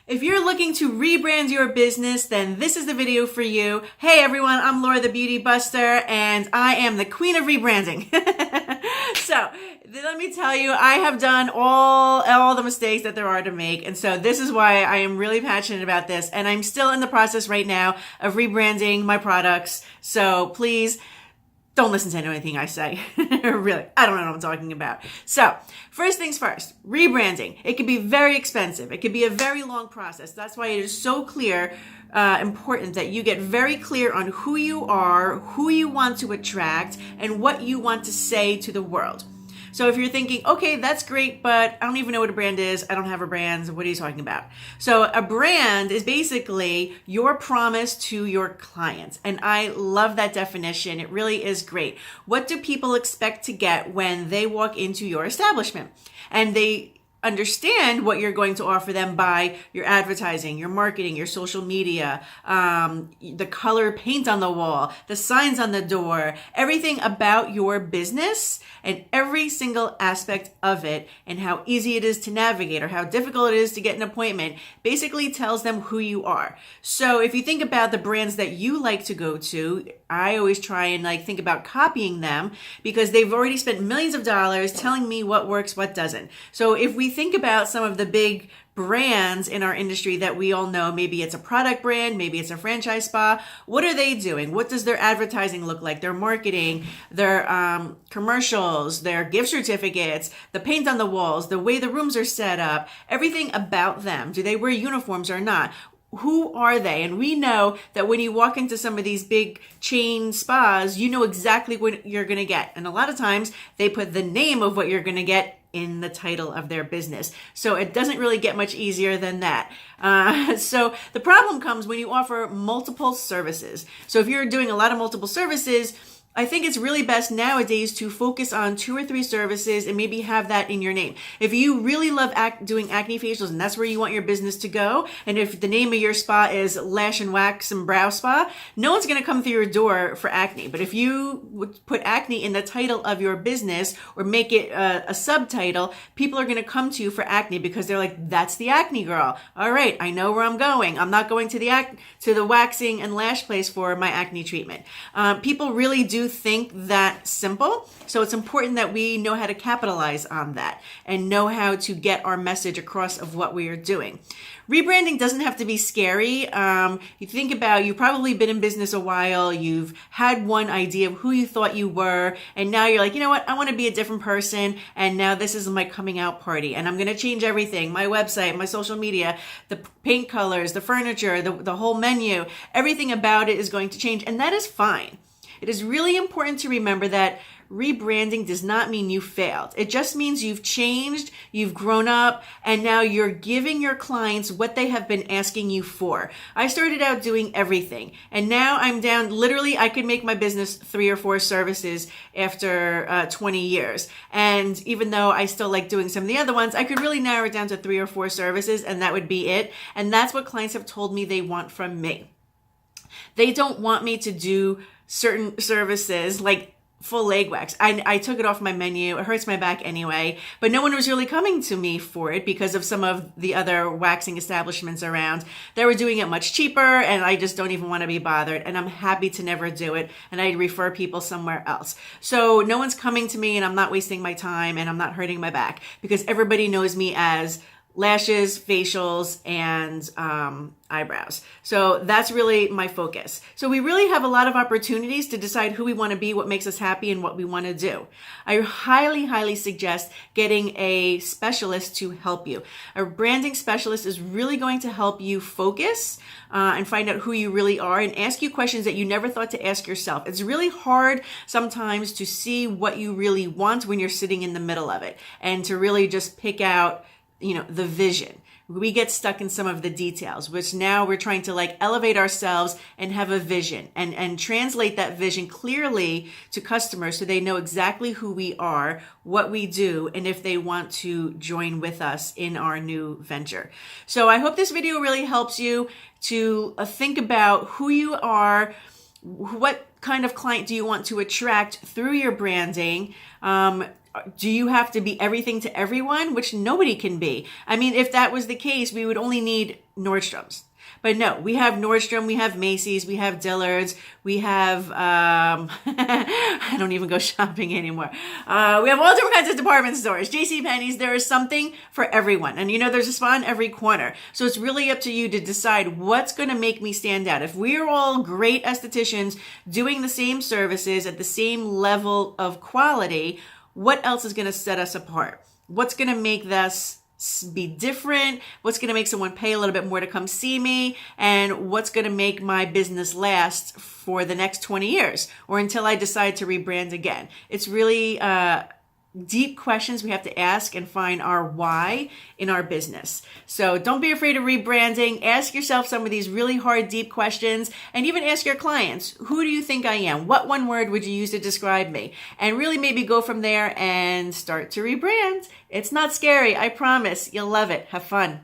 If you're looking to rebrand your business, then this is the video for you. Hey everyone, I'm Laura the Beauty Buster, and I am the queen of rebranding. So let me tell you, I have done all the mistakes that there are to make. And so this is why I am really passionate about this. And I'm still in the process right now of rebranding my products. So please don't listen to anything I say. Really, I don't know what I'm talking about. So first things first, rebranding. It can be very expensive. It can be a very long process. That's why it is so important that you get very clear on who you are, who you want to attract, and what you want to say to the world. So if you're thinking, okay, that's great, but I don't even know what a brand is. I don't have a brand. What are you talking about? So a brand is basically your promise to your clients. And I love that definition. It really is great. What do people expect to get when they walk into your establishment? And they understand what you're going to offer them by your advertising, your marketing, your social media, the color paint on the wall, the signs on the door, everything about your business and every single aspect of it, and how easy it is to navigate or how difficult it is to get an appointment basically tells them who you are. So if you think about the brands that you like to go to, I always try and think about copying them because they've already spent millions of dollars telling me what works, what doesn't. So if we think about some of the big brands in our industry that we all know, maybe it's a product brand, maybe it's a franchise spa. What are they doing? What does their advertising look like? Their marketing, their commercials, their gift certificates, the paint on the walls, the way the rooms are set up, everything about them. Do they wear uniforms or not? Who are they? And we know that when you walk into some of these big chain spas, you know exactly what you're going to get. And a lot of times they put the name of what you're going to get in the title of their business. So it doesn't really get much easier than that. So the problem comes when you offer multiple services. So if you're doing a lot of multiple services, I think it's really best nowadays to focus on 2 or 3 services and maybe have that in your name. If you really love doing acne facials and that's where you want your business to go, and if the name of your spa is Lash and Wax and Brow Spa, no one's going to come through your door for acne. But if you would put acne in the title of your business or make it a subtitle, people are going to come to you for acne because they're like, that's the acne girl. All right, I know where I'm going. I'm not going to the waxing and lash place for my acne treatment. People really do think that simple. So it's important that we know how to capitalize on that and know how to get our message across of what we are doing. Rebranding doesn't have to be scary. You think about, you've probably been in business a while. You've had one idea of who you thought you were. And now you're like, you know what? I want to be a different person. And now this is my coming out party. And I'm going to change everything. My website, my social media, the paint colors, the furniture, the whole menu, everything about it is going to change. And that is fine. It is really important to remember that rebranding does not mean you failed. It just means you've changed, you've grown up, and now you're giving your clients what they have been asking you for. I started out doing everything, and now I'm down, literally, I could make my business 3 or 4 services after 20 years. And even though I still like doing some of the other ones, I could really narrow it down to 3 or 4 services, and that would be it. And that's what clients have told me they want from me. They don't want me to do certain services like full leg wax. I took it off my menu. It hurts my back anyway, but no one was really coming to me for it because of some of the other waxing establishments around. They were doing it much cheaper, and I just don't even want to be bothered, and I'm happy to never do it, and I refer people somewhere else. So no one's coming to me, and I'm not wasting my time, and I'm not hurting my back because everybody knows me as lashes, facials, and eyebrows. So that's really my focus. So we really have a lot of opportunities to decide who we want to be, what makes us happy, and what we want to do. I highly suggest getting a specialist to help you. A branding specialist is really going to help you focus and find out who you really are and ask you questions that you never thought to ask yourself. It's really hard sometimes to see what you really want when you're sitting in the middle of it and to really just pick out the vision. We get stuck in some of the details, which now we're trying to elevate ourselves and have a vision and translate that vision clearly to customers so they know exactly who we are, what we do, and if they want to join with us in our new venture. So I hope this video really helps you to think about who you are, what kind of client do you want to attract through your branding, Do you have to be everything to everyone? Which nobody can be. I mean, if that was the case, we would only need Nordstrom's. But no, we have Nordstrom, we have Macy's, we have Dillard's, we have, I don't even go shopping anymore. We have all different kinds of department stores, JCPenney's. There is something for everyone. And there's a spot in every corner. So it's really up to you to decide what's going to make me stand out. If we're all great estheticians doing the same services at the same level of quality, what else is going to set us apart? What's going to make this be different? What's going to make someone pay a little bit more to come see me? And what's going to make my business last for the next 20 years or until I decide to rebrand again? It's really deep questions we have to ask and find our why in our business. So don't be afraid of rebranding. Ask yourself some of these really hard, deep questions, and even ask your clients, who do you think I am? What one word would you use to describe me? And really maybe go from there and start to rebrand. It's not scary. I promise. You'll love it. Have fun.